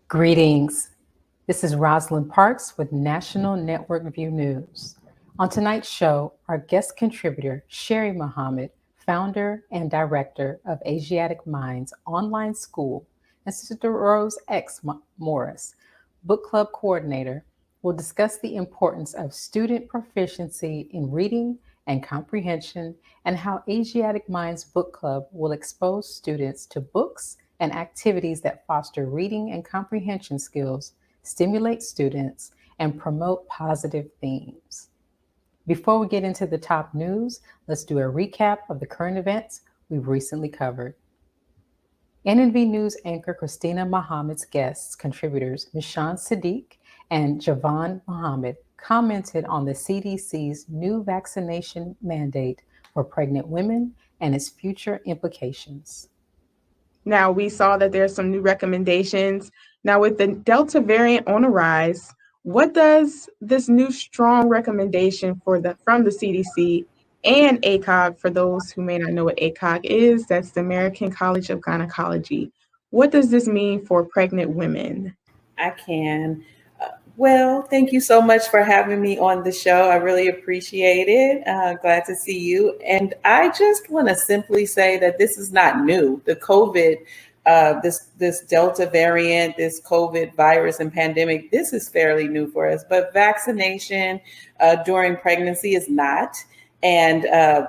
Greetings. This is Rosalind Parks with National Network View News. On tonight's show, our guest contributor, Sherrie Muhammad, founder and director of Asiatic Minds online school, and Sister Rose X. Morris, Bookclub Coordinator, will discuss the importance of student proficiency in reading and comprehension and how Asiatic Minds Bookclub will expose students to books and activities that foster reading and comprehension skills, stimulate students, and promote positive themes. Before we get into the top news, let's do a recap of the current events we've recently covered. NNV News anchor Christina Muhammad's guests, contributors Mishan Sadiq and Javon Muhammad, commented on the CDC's new vaccination mandate for pregnant women and its future implications. Now, we saw that there's some new recommendations. Now, with the Delta variant on the rise, what does this new strong recommendation from the CDC and ACOG, for those who may not know what ACOG is, that's the American College of Gynecology. What does this mean for pregnant women? I can. Well, thank you so much for having me on the show. I really appreciate it. Glad to see you. And I just want to simply say that this is not new. The COVID, this Delta variant, this COVID virus and pandemic, this is fairly new for us. But vaccination during pregnancy is not. And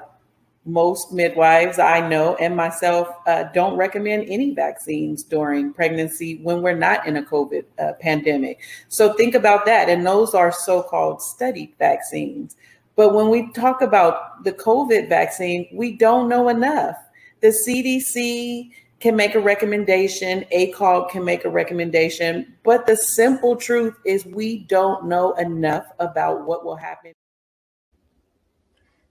most midwives I know and myself don't recommend any vaccines during pregnancy when we're not in a COVID pandemic. So think about that. And those are so-called studied vaccines. But when we talk about the COVID vaccine, we don't know enough. The CDC can make a recommendation, ACOG can make a recommendation, but the simple truth is we don't know enough about what will happen.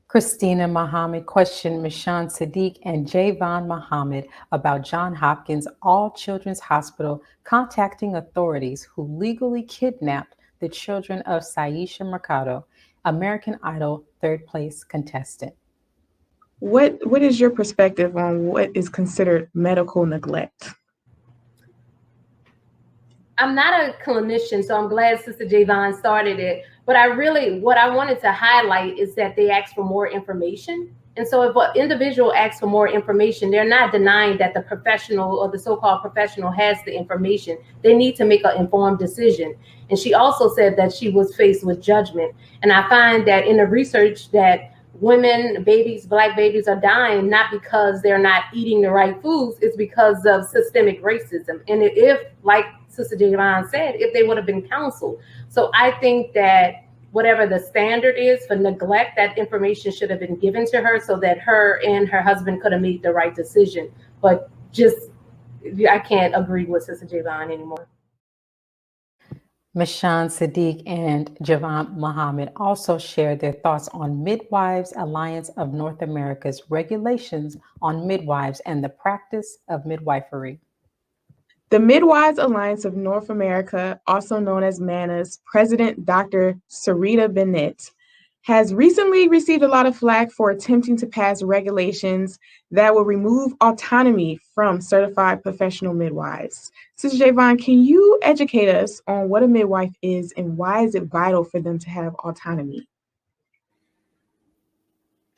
Christina Muhammad questioned Mishan Sadiq and Javon Muhammad about Johns Hopkins All Children's Hospital contacting authorities who legally kidnapped the children of Saisha Mercado, American Idol third place contestant. What is your perspective on what is considered medical neglect? I'm not a clinician, so I'm glad Sister Javon started it. But what I wanted to highlight is that they asked for more information. And so if an individual asks for more information, they're not denying that the professional or the so-called professional has the information. They need to make an informed decision. And she also said that she was faced with judgment. And I find that in the research that women, babies, Black babies are dying, not because they're not eating the right foods, it's because of systemic racism. And if, like Sister Javon said, if they would have been counseled. So I think that whatever the standard is for neglect, that information should have been given to her so that her and her husband could have made the right decision. But I can't agree with Sister Javon anymore. Mishan Sadiq and Javon Muhammad also shared their thoughts on Midwives Alliance of North America's regulations on midwives and the practice of midwifery. The Midwives Alliance of North America, also known as MANA's President Dr. Sarita Bennett, has recently received a lot of flack for attempting to pass regulations that will remove autonomy from certified professional midwives. Sister Javon, can you educate us on what a midwife is and why is it vital for them to have autonomy?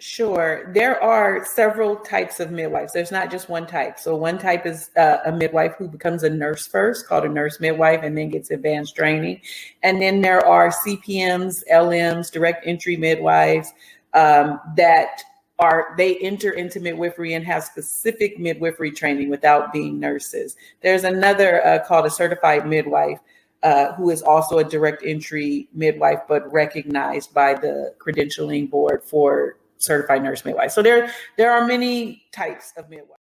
Sure. There are several types of midwives. There's not just one type. So one type is a midwife who becomes a nurse first, called a nurse midwife, and then gets advanced training. And then there are CPMs, LMs, direct entry midwives they enter into midwifery and have specific midwifery training without being nurses. There's another called a certified midwife who is also a direct entry midwife, but recognized by the credentialing board for certified nurse midwife. So there are many types of midwives.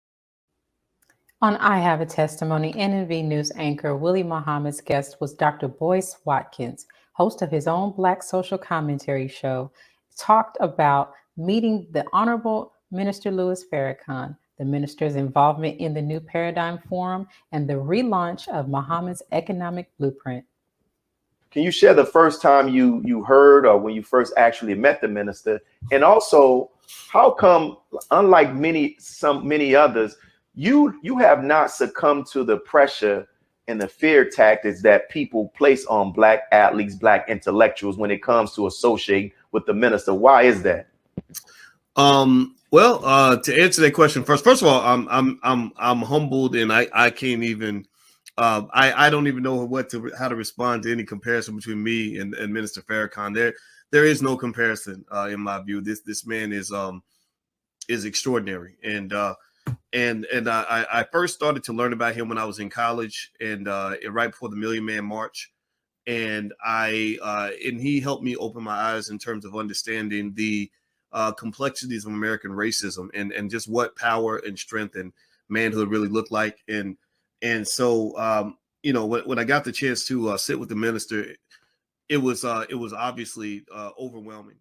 On I Have a Testimony, NNV News anchor Willie Muhammad's guest was Dr. Boyce Watkins, host of his own Black social commentary show, talked about meeting the Honorable Minister Louis Farrakhan, the minister's involvement in the New Paradigm Forum, and the relaunch of Muhammad's economic blueprint. Can you share the first time you heard or when you first actually met the minister? And also, how come, unlike many others, you have not succumbed to the pressure and the fear tactics that people place on Black athletes, Black intellectuals when it comes to associating with the minister? Why is that? Well, to answer that question first of all, I'm humbled, and I can't even I don't even know how to respond to any comparison between me and Minister Farrakhan. There is no comparison in my view. This man is extraordinary, and I first started to learn about him when I was in college, and right before the Million Man March, and he helped me open my eyes in terms of understanding the complexities of American racism and just what power and strength and manhood really look like. And so, when I got the chance to sit with the minister, it was obviously overwhelming.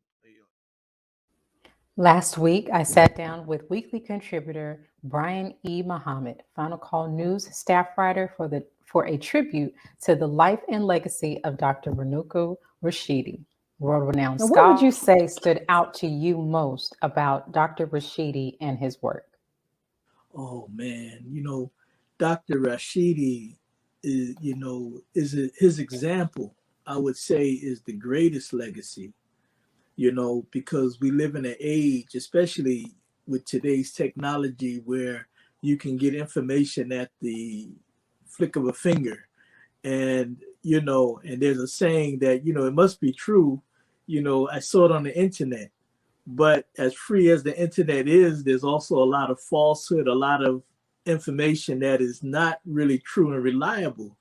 Last week, I sat down with weekly contributor Brian E. Muhammad, Final Call News staff writer for a tribute to the life and legacy of Dr. Renuku Rashidi, world-renowned scholar. What would you say stood out to you most about Dr. Rashidi and his work? Oh man, Dr. Rashidi is, his example, I would say, is the greatest legacy. Because we live in an age, especially with today's technology, where you can get information at the flick of a finger. And, and there's a saying that, it must be true. I saw it on the internet, but as free as the internet is, there's also a lot of falsehood, a lot of information that is not really true and reliable.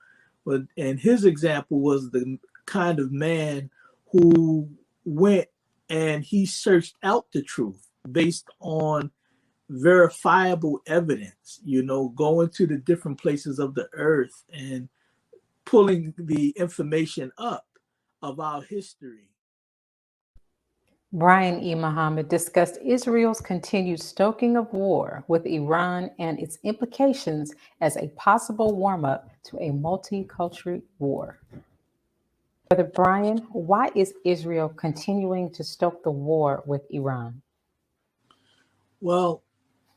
And his example was the kind of man who went and he searched out the truth based on verifiable evidence, going to the different places of the earth and pulling the information up of our history. Brian E. Muhammad discussed Israel's continued stoking of war with Iran and its implications as a possible warm-up to a multicultural war. Brother Brian, why is Israel continuing to stoke the war with Iran? Well,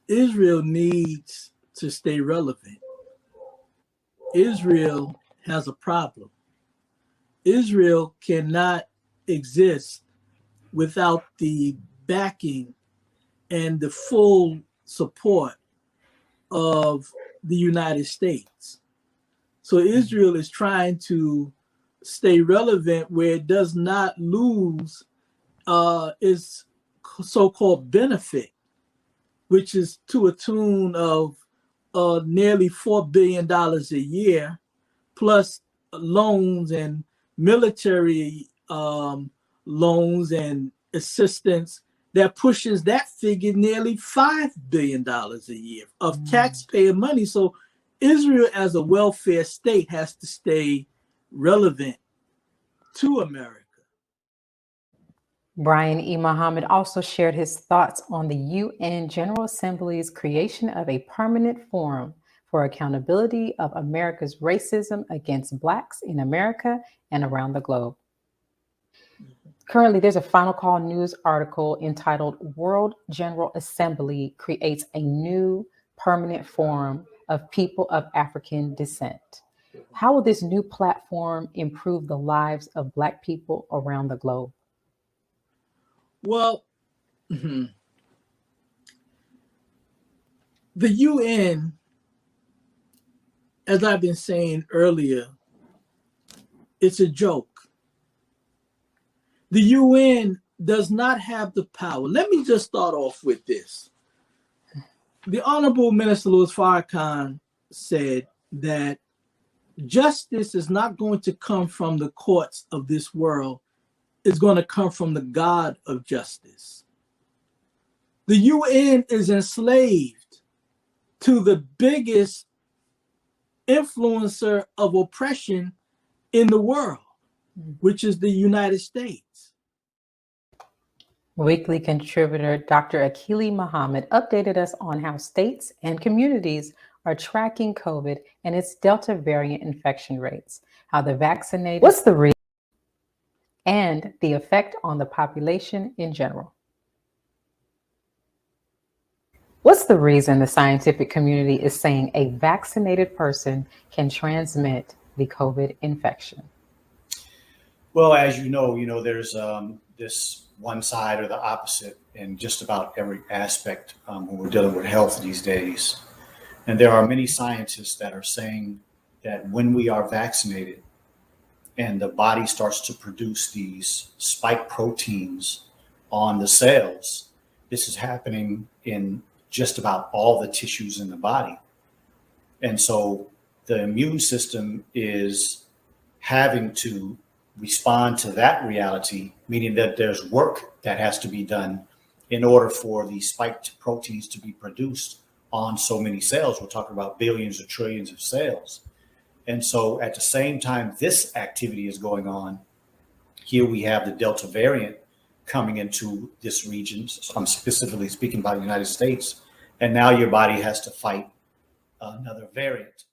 Israel needs to stay relevant. Israel has a problem. Israel cannot exist without the backing and the full support of the United States. So Israel is trying to stay relevant where it does not lose its so-called benefit, which is to a tune of nearly $4 billion a year, plus loans and military loans and assistance that pushes that figure nearly $5 billion a year of taxpayer money. So Israel as a welfare state has to stay relevant to America. Brian E. Muhammad also shared his thoughts on the UN General Assembly's creation of a permanent forum for accountability of America's racism against Blacks in America and around the globe. Currently, there's a Final Call News article entitled "World General Assembly Creates a New Permanent Forum of People of African Descent." How will this new platform improve the lives of Black people around the globe? Well, the UN, as I've been saying earlier, it's a joke. The UN does not have the power. Let me just start off with this. The Honorable Minister Louis Farrakhan said that justice is not going to come from the courts of this world. It's going to come from the God of justice. The UN is enslaved to the biggest influencer of oppression in the world, which is the United States. Weekly contributor Dr. Akili Muhammad updated us on how states and communities are tracking COVID and its Delta variant infection rates, how the vaccinated, what's the reason, and the effect on the population in general. What's the reason the scientific community is saying a vaccinated person can transmit the COVID infection? Well, as you know, there's this one side or the opposite in just about every aspect when we're dealing with health these days. And there are many scientists that are saying that when we are vaccinated and the body starts to produce these spike proteins on the cells, this is happening in just about all the tissues in the body. And so the immune system is having to respond to that reality, meaning that there's work that has to be done in order for the spiked proteins to be produced on so many cells. We're talking about billions or trillions of cells. And so at the same time this activity is going on, here we have the Delta variant coming into this region. I'm specifically speaking about the United States. And now your body has to fight another variant.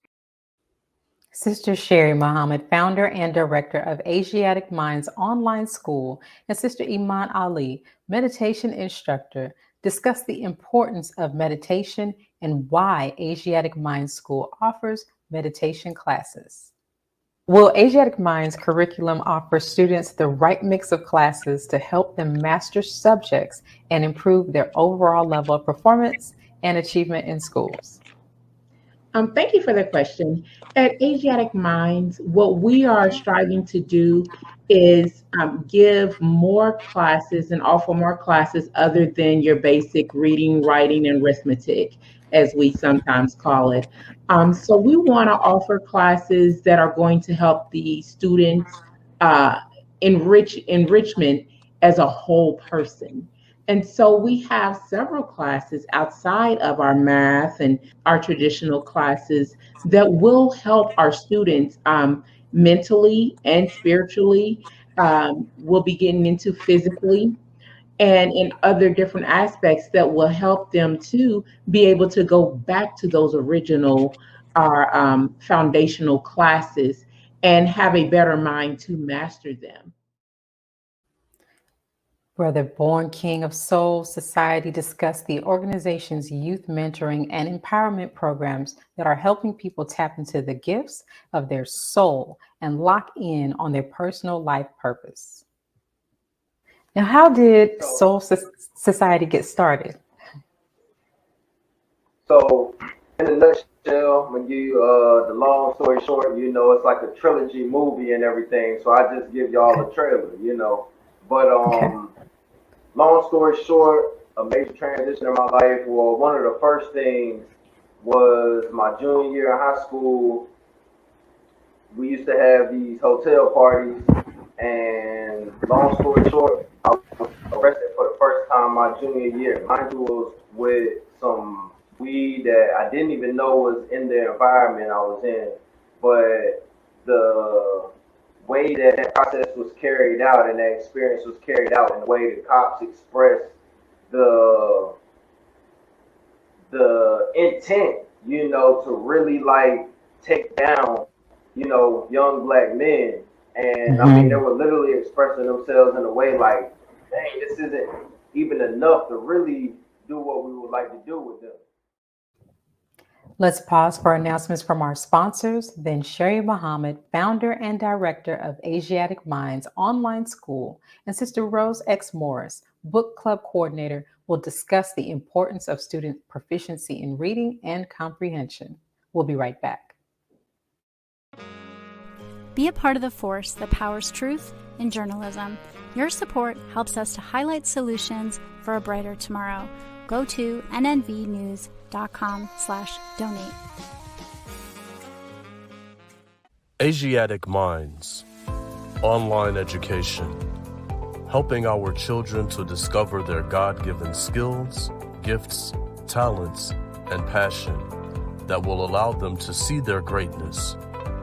Sister Sherrie Muhammad, founder and director of Asiatic Minds Online School, and Sister Iman Ali, meditation instructor, discuss the importance of meditation and why Asiatic Minds School offers meditation classes. Will Asiatic Minds curriculum offer students the right mix of classes to help them master subjects and improve their overall level of performance and achievement in schools? Thank you for the question. At Asiatic Minds, what we are striving to do is give more classes and offer more classes other than your basic reading, writing, and arithmetic, as we sometimes call it. So we want to offer classes that are going to help the students enrichment as a whole person. And so we have several classes outside of our math and our traditional classes that will help our students mentally and spiritually. We'll be getting into physically and in other different aspects that will help them to be able to go back to those original foundational classes and have a better mind to master them. Brother Born King of Soul Society discussed the organization's youth mentoring and empowerment programs that are helping people tap into the gifts of their soul and lock in on their personal life purpose. Now, how did Soul Society get started? So, in a nutshell, when you, the long story short, it's like a trilogy movie and everything. So I just give y'all a trailer, But long story short, a major transition in my life. Well, one of the first things was my junior year in high school. We used to have these hotel parties, and long story short, I was arrested for the first time my junior year. Mind you, was with some weed that I didn't even know was in the environment I was in, but the way that process was carried out and that experience was carried out in the way the cops expressed the intent, to really like take down, young black men. And I mean, they were literally expressing themselves in a way like, dang, this isn't even enough to really do what we would like to do with them. Let's pause for announcements from our sponsors. Then Sherrie Muhammad, founder and director of Asiatic Minds Online School, and Sister Rose X. Morris, Bookclub Coordinator, will discuss the importance of student proficiency in reading and comprehension. We'll be right back. Be a part of the force that powers truth in journalism. Your support helps us to highlight solutions for a brighter tomorrow. Go to nnvnews.com/donate. Asiatic Minds, online education, helping our children to discover their God-given skills, gifts, talents, and passion that will allow them to see their greatness,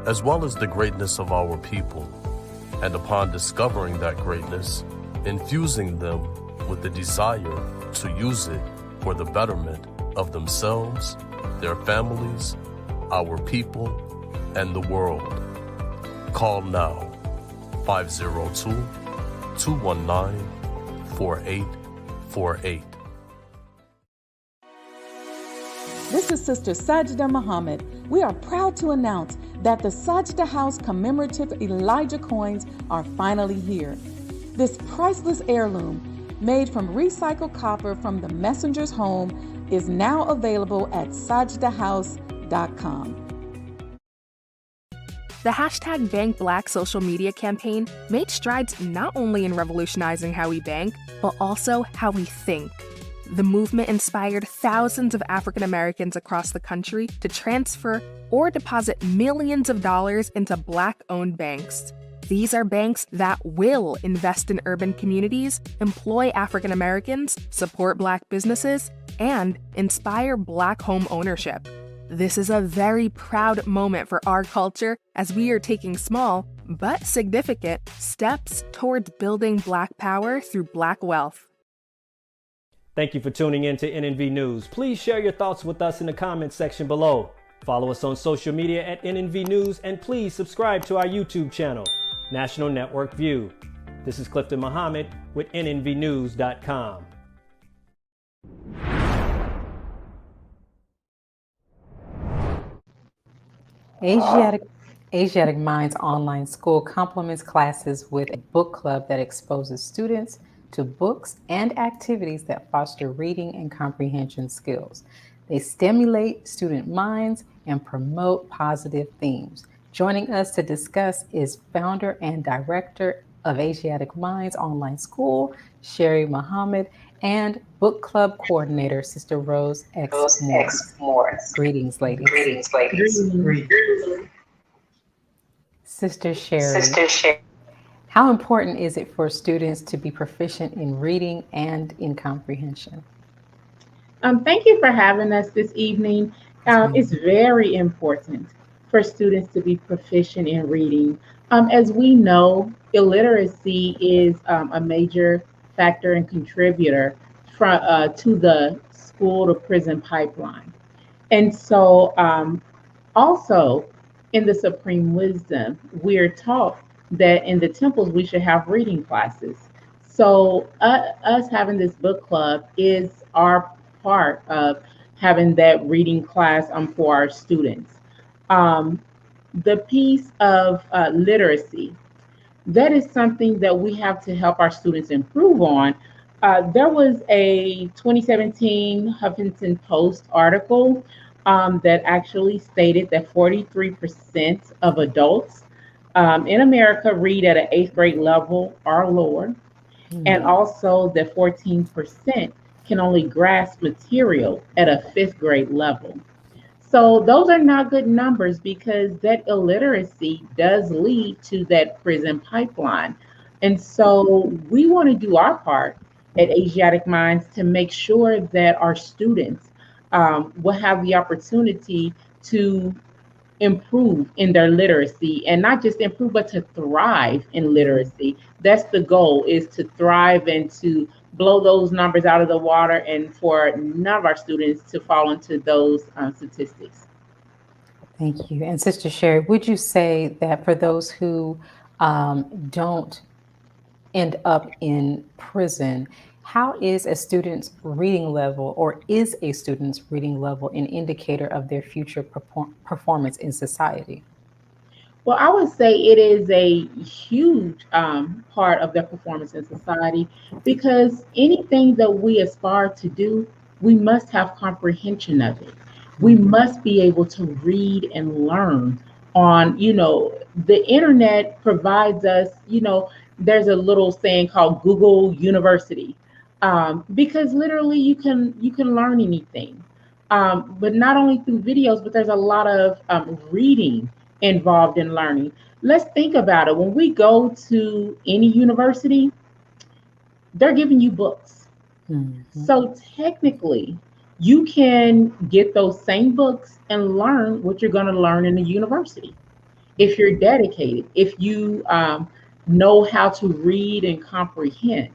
as well as the greatness of our people, and upon discovering that greatness, infusing them with the desire to use it for the betterment of themselves, their families, our people, and the world. Call now, 502-219-4848. This is Sister Sajda Muhammad. We are proud to announce that the Sajda House commemorative Elijah coins are finally here. This priceless heirloom, made from recycled copper from the messenger's home, is now available at sajdahouse.com. The hashtag Bank Black social media campaign made strides not only in revolutionizing how we bank, but also how we think. The movement inspired thousands of African Americans across the country to transfer or deposit millions of dollars into Black-owned banks. These are banks that will invest in urban communities, employ African Americans, support Black businesses, and inspire Black home ownership. This is a very proud moment for our culture as we are taking small but significant steps towards building Black power through Black wealth. Thank you for tuning in to NNV News. Please share your thoughts with us in the comments section below. Follow us on social media at NNV News, and please subscribe to our YouTube channel, National Network View. This is Clifton Muhammad with NNVnews.com. Asiatic Minds Online School complements classes with a book club that exposes students to books and activities that foster reading and comprehension skills. They stimulate student minds and promote positive themes. Joining us to discuss is founder and director of Asiatic Minds Online School, Sherrie Muhammad, and Bookclub Coordinator, Sister Rose X. Morris. Greetings, ladies. Sister Sherrie. How important is it for students to be proficient in reading and in comprehension? Thank you for having us this evening. It's very important for students to be proficient in reading. As we know, illiteracy is a major factor and contributor to the school to prison pipeline. And so also in the Supreme Wisdom, we're taught that in the temples we should have reading classes. So us having this book club is our part of having that reading class for our students. The piece of literacy, that is something that we have to help our students improve on. There was a 2017 Huffington Post article that actually stated that 43% of adults in America read at an 8th grade level or lower, and also that 14% can only grasp material at a 5th grade level. So those are not good numbers, because that illiteracy does lead to that prison pipeline. And so we want to do our part at Asiatic Minds to make sure that our students will have the opportunity to improve in their literacy, and not just improve, but to thrive in literacy. That's the goal, is to thrive and to blow those numbers out of the water, and for none of our students to fall into those statistics. Thank you. And Sister Sherrie, would you say that for those who don't end up in prison, how is a student's reading level, or is a student's reading level, an indicator of their future performance in society? Well, I would say it is a huge part of their performance in society, because anything that we aspire to do, we must have comprehension of it. We must be able to read and learn on, the internet provides us, there's a little saying called Google University. Because literally you can learn anything, but not only through videos, but there's a lot of reading involved in learning. Let's think about it. When we go to any university, they're giving you books. So technically, you can get those same books and learn what you're going to learn in the university if you're dedicated, if you know how to read and comprehend.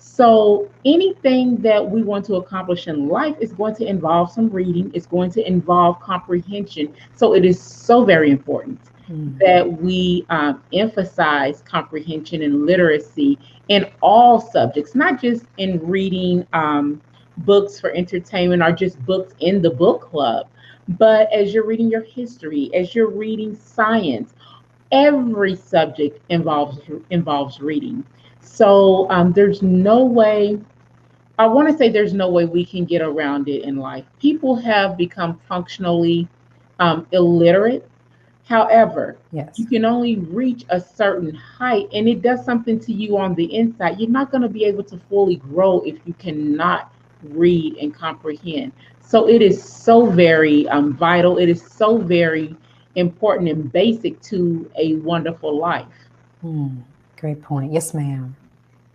So anything that we want to accomplish in life is going to involve some reading. It's going to involve comprehension. So it is so very important that we emphasize comprehension and literacy in all subjects, not just in reading books for entertainment or just books in the book club. But as you're reading your history, as you're reading science, every subject involves reading. So there's no way, I want to say there's no way we can get around it in life. People have become functionally illiterate. However, Yes. you can only reach a certain height and it does something to you on the inside. You're not going to be able to fully grow if you cannot read and comprehend. So it is so very vital. It is so very important and basic to a wonderful life. Great point. Yes, ma'am.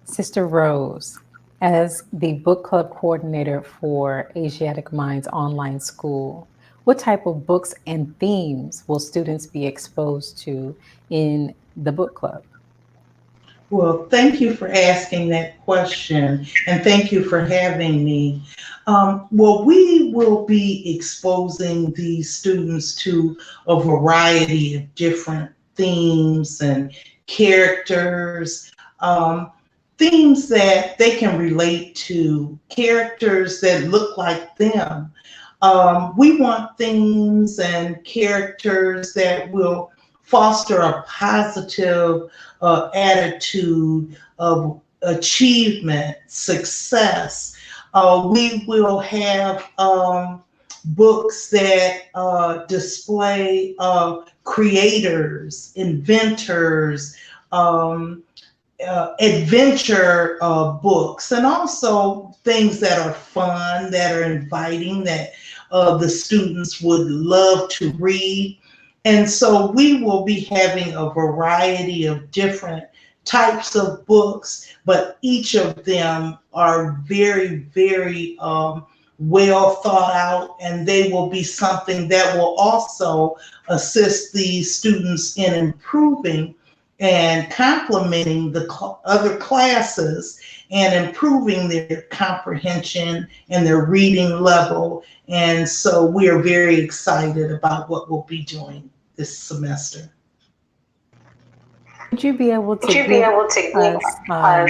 Sister Rose, as the book club coordinator for Asiatic Minds Online School, what type of books and themes will students be exposed to in the book club? Well, thank you for asking that question, and thank you for having me. Well, we will be exposing these students to a variety of different themes and characters, themes that they can relate to, characters that look like them. We want themes and characters that will foster a positive attitude of achievement, success. We will have books that display creators, inventors, adventure books, and also things that are fun, that are inviting, that the students would love to read. And so we will be having a variety of different types of books, but each of them are very, very well thought out, and they will be something that will also assist the students in improving and complementing the other classes and improving their comprehension and their reading level. And so we are very excited about what we'll be doing this semester. Would you be able to give us one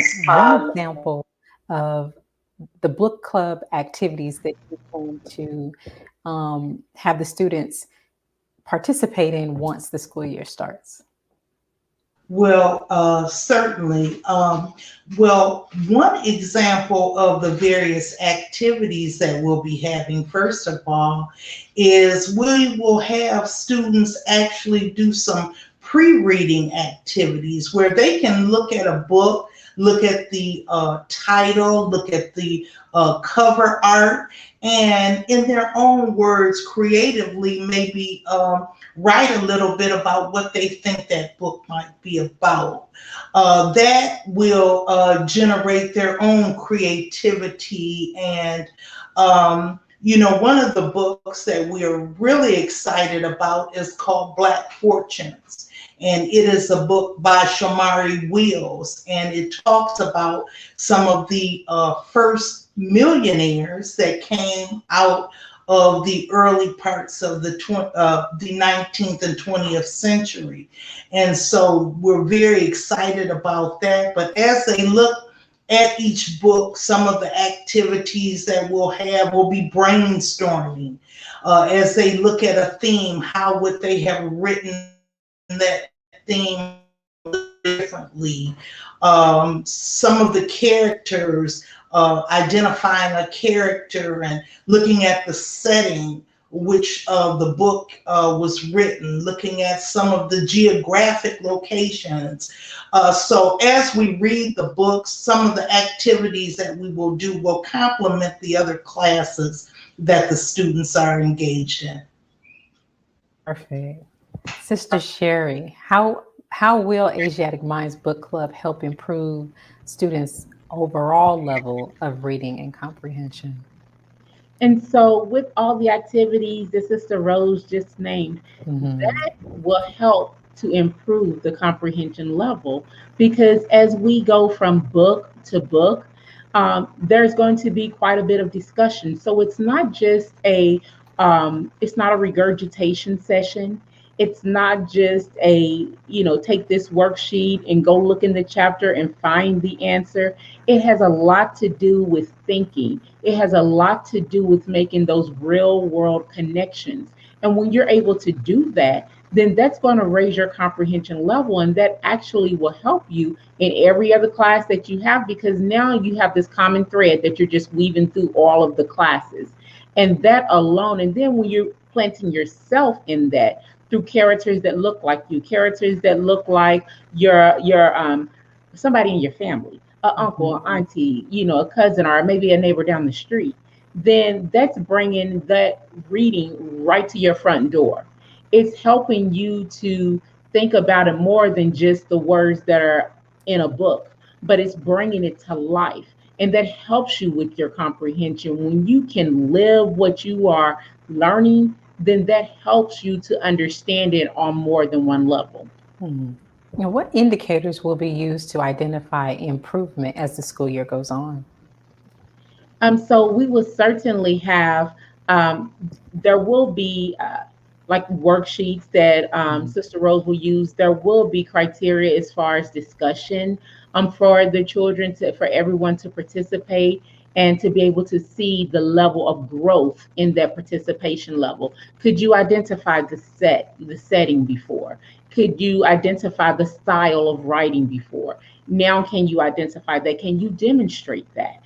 example of the book club activities that you're going to have the students participate in once the school year starts? Well, certainly. Well, one example of the various activities that we'll be having, first of all, is we will have students actually do some pre-reading activities where they can look at a book, look at the title, look at the cover art, and in their own words, creatively, maybe write a little bit about what they think that book might be about. That will generate their own creativity. And, you know, one of the books that we are really excited about is called Black Fortunes. And it is a book by Shamari Wheels, and it talks about some of the first millionaires that came out of the early parts of the 19th and 20th century. And so we're very excited about that. But as they look at each book, some of the activities that we'll have will be brainstorming. As they look at a theme, how would they have written that theme differently? Some of the characters, identifying a character and looking at the setting which the book was written, looking at some of the geographic locations. So as we read the books, some of the activities that we will do will complement the other classes that the students are engaged in. Perfect. Sister Sherrie, how will Asiatic Minds Book Club help improve students' overall level of reading and comprehension? And so with all the activities that Sister Rose just named, that will help to improve the comprehension level, because as we go from book to book, there's going to be quite a bit of discussion. So it's not just it's not a regurgitation session. It's not just a, take this worksheet and go look in the chapter and find the answer. It has a lot to do with thinking. It has a lot to do with making those real world connections. And when you're able to do that, then that's going to raise your comprehension level. And that actually will help you in every other class that you have, because now you have this common thread that you're just weaving through all of the classes. And that alone, and then when you're planting yourself in that through characters that look like you, characters that look like your somebody in your family, an uncle, an auntie, a cousin, or maybe a neighbor down the street, then that's bringing that reading right to your front door. It's helping you to think about it more than just the words that are in a book, but it's bringing it to life. And that helps you with your comprehension. When you can live what you are learning, then that helps you to understand it on more than one level. Now, what indicators will be used to identify improvement as the school year goes on? So we will certainly have, there will be like worksheets that Sister Rose will use. There will be criteria as far as discussion for the children, for everyone to participate and to be able to see the level of growth in that participation level. Could you identify the setting before? Could you identify the style of writing before? Now, can you identify that? Can you demonstrate that?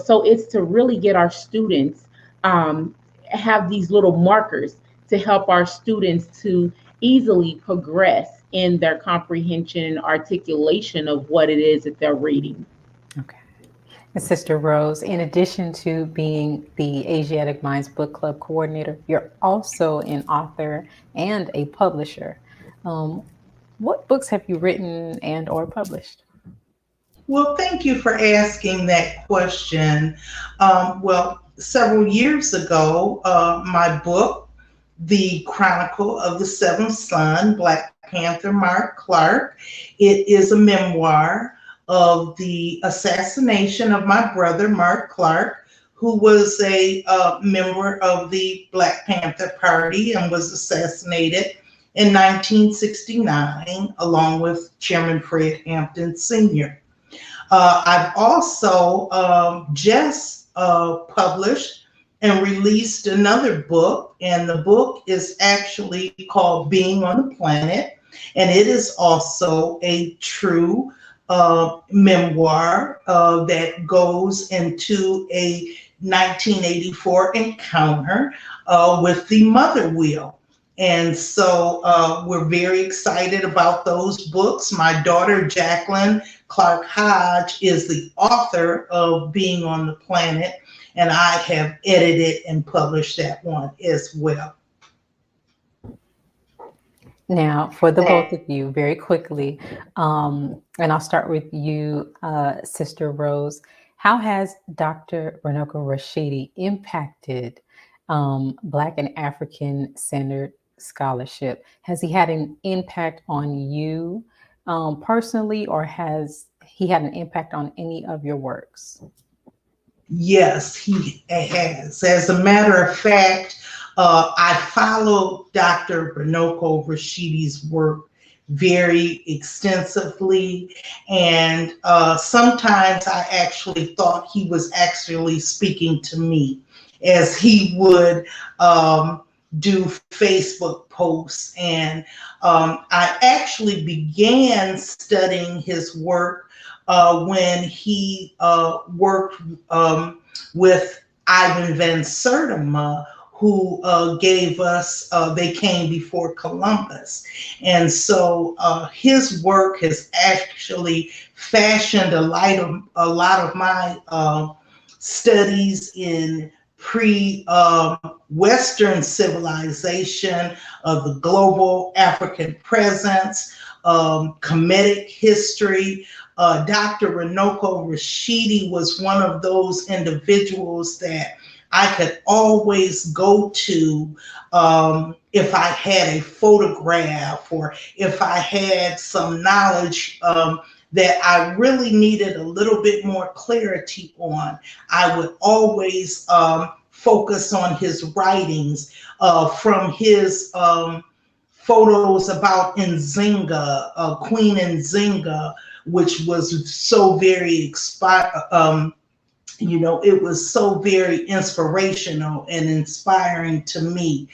So it's to really get our students have these little markers to help our students to easily progress in their comprehension and articulation of what it is that they're reading. Okay. And Sister Rose, in addition to being the Asiatic Minds Bookclub Coordinator, you're also an author and a publisher. What books have you written and or published? Well, thank you for asking that question. Well, several years ago, my book, The Chronicle of the Seventh Son, Black Panther Mark Clark, it is a memoir of the assassination of my brother, Mark Clark, who was a member of the Black Panther Party and was assassinated in 1969, along with Chairman Fred Hampton Sr. I've also just published and released another book, and the book is actually called Being on the Planet, and it is also a true memoir that goes into a 1984 encounter with the mother wheel. And so we're very excited about those books. My daughter, Jacqueline Clark Hodge, is the author of Being on the Planet, and I have edited and published that one as well. Now, for the both of you, very quickly, and I'll start with you, Sister Rose. How has Dr. Runoko Rashidi impacted Black and African-centered scholarship? Has he had an impact on you personally, or has he had an impact on any of your works? Yes, he has. As a matter of fact, I followed Dr. Runoko Rashidi's work very extensively, and sometimes I actually thought he was actually speaking to me, as he would do Facebook posts. And I actually began studying his work when he worked with Ivan Van Sertima, who gave us They Came Before Columbus. And so his work has actually fashioned a lot of my studies in pre-Western civilization, of the global African presence, Kemetic history. Dr. Runoko Rashidi was one of those individuals that I could always go to if I had a photograph, or if I had some knowledge that I really needed a little bit more clarity on. I would always focus on his writings from his photos about Nzinga, Queen Nzinga, which was so very it was so very inspirational and inspiring to me.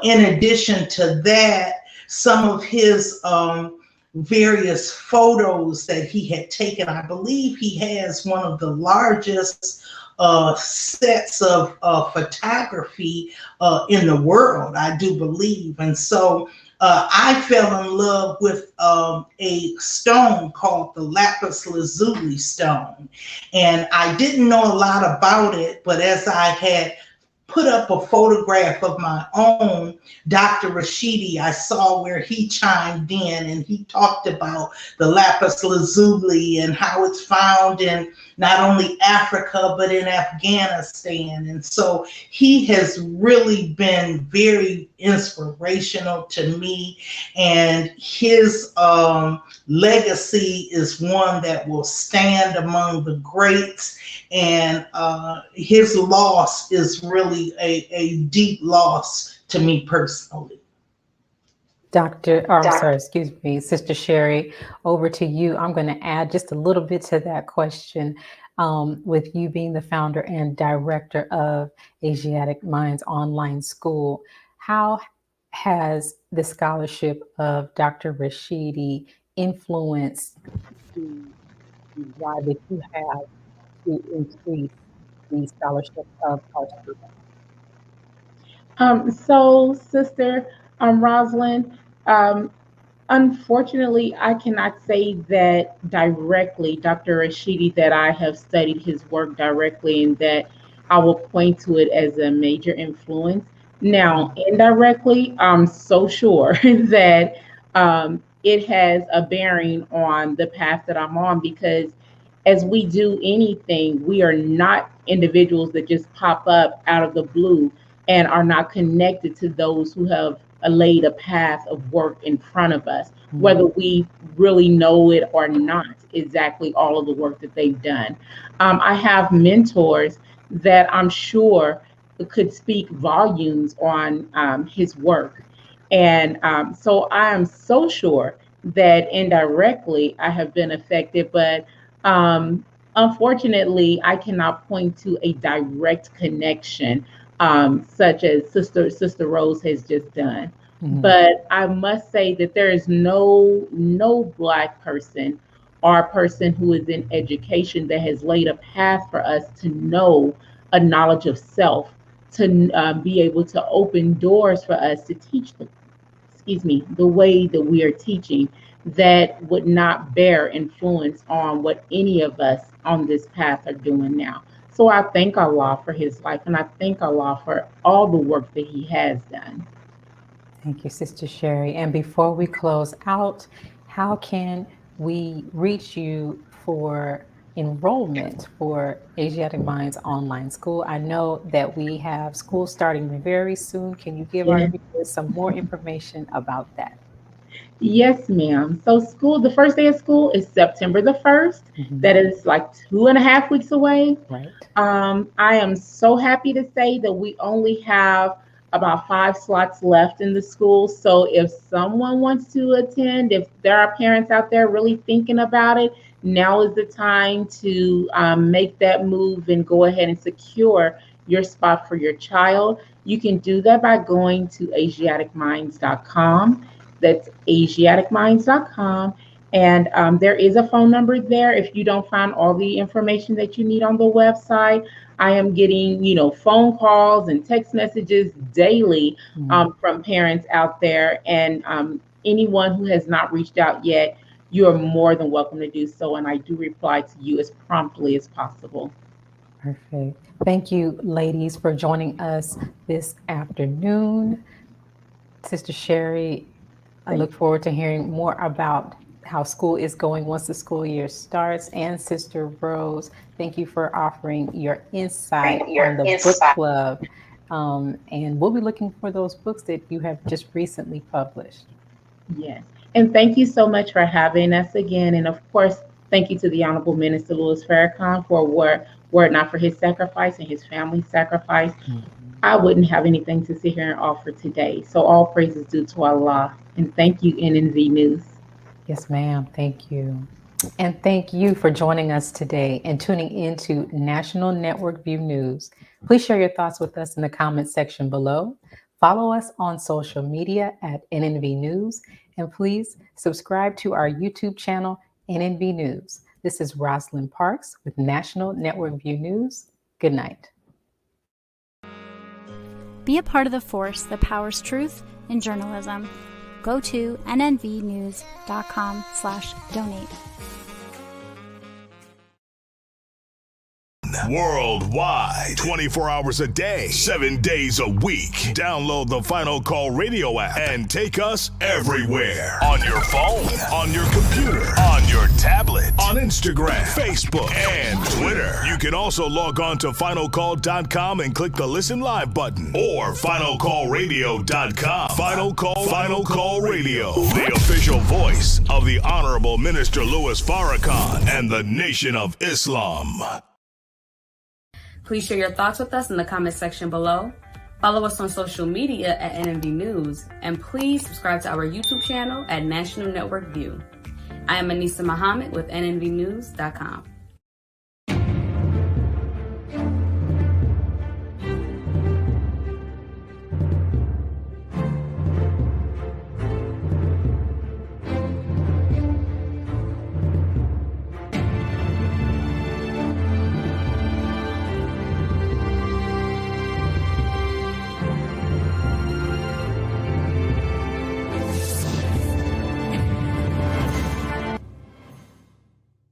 In addition to that, some of his various photos that he had taken, I believe he has one of the largest sets of photography in the world, I do believe. And so I fell in love with a stone called the lapis lazuli stone. And I didn't know a lot about it, but as I had put up a photograph of my own, Dr. Rashidi, I saw where he chimed in and he talked about the lapis lazuli and how it's found in not only Africa, but in Afghanistan. And so he has really been very inspirational to me, and his legacy is one that will stand among the greats. And his loss is really a deep loss to me personally. Sister Sherrie, over to you. I'm going to add just a little bit to that question. With you being the founder and director of Asiatic Minds Online School, how has the scholarship of Dr. Rashidi influenced the drive that you have to increase the scholarship of our students? So, Sister Rosalind, unfortunately, I cannot say that directly, Dr. Rashidi, that I have studied his work directly and that I will point to it as a major influence. Now, indirectly, I'm so sure that it has a bearing on the path that I'm on, because as we do anything, we are not individuals that just pop up out of the blue and are not connected to those who have laid a path of work in front of us, whether we really know it or not, exactly all of the work that they've done. I have mentors that I'm sure could speak volumes on his work. And so I am so sure that indirectly I have been affected, but unfortunately, I cannot point to a direct connection such as Sister Rose has just done. But I must say that there is no Black person or person who is in education that has laid a path for us to know a knowledge of self, to be able to open doors for us to teach the way that we are teaching, that would not bear influence on what any of us on this path are doing now. So I thank Allah for his life, and I thank Allah for all the work that he has done. Thank you, Sister Sherrie. And before we close out, how can we reach you for enrollment for Asiatic Minds Online School? I know that we have school starting very soon. Can you give our viewers some more information about that? Yes, ma'am. So the first day of school is September the 1st. That is like 2.5 weeks away. Right. I am so happy to say that we only have about 5 slots left in the school. So if someone wants to attend, if there are parents out there really thinking about it, now is the time to make that move and go ahead and secure your spot for your child. You can do that by going to AsiaticMinds.com. That's AsiaticMinds.com. And there is a phone number there. If you don't find all the information that you need on the website, I am getting, phone calls and text messages daily from parents out there. And anyone who has not reached out yet, you are more than welcome to do so. And I do reply to you as promptly as possible. Perfect. Thank you, ladies, for joining us this afternoon. Sister Sherrie, I look forward to hearing more about how school is going once the school year starts. And Sister Rose, thank you for offering your insight on the book club. And we'll be looking for those books that you have just recently published. Yes. And thank you so much for having us again. And of course, thank you to the Honorable Minister Louis Farrakhan for were it not for his sacrifice and his family's sacrifice. I wouldn't have anything to sit here and offer today. So all praise is due to Allah. And thank you, NNV News. Yes, ma'am. Thank you. And thank you for joining us today and tuning into National Network View News. Please share your thoughts with us in the comment section below. Follow us on social media at NNV News, and please subscribe to our YouTube channel, NNV News. This is Rosalind Parks with National Network View News. Good night. Be a part of the force that powers truth in journalism. Go to nnvnews.com/donate. Worldwide, 24 hours a day, 7 days a week. Download the Final Call Radio app and take us everywhere. On your phone, on your computer, on your tablet, on Instagram, Facebook, and Twitter. You can also log on to finalcall.com and click the Listen Live button or finalcallradio.com. Final Call Radio, the official voice of the Honorable Minister Louis Farrakhan and the Nation of Islam. Please share your thoughts with us in the comment section below. Follow us on social media at NNV News, and please subscribe to our YouTube channel at National Network View. I am Anissa Muhammad with nnvnews.com.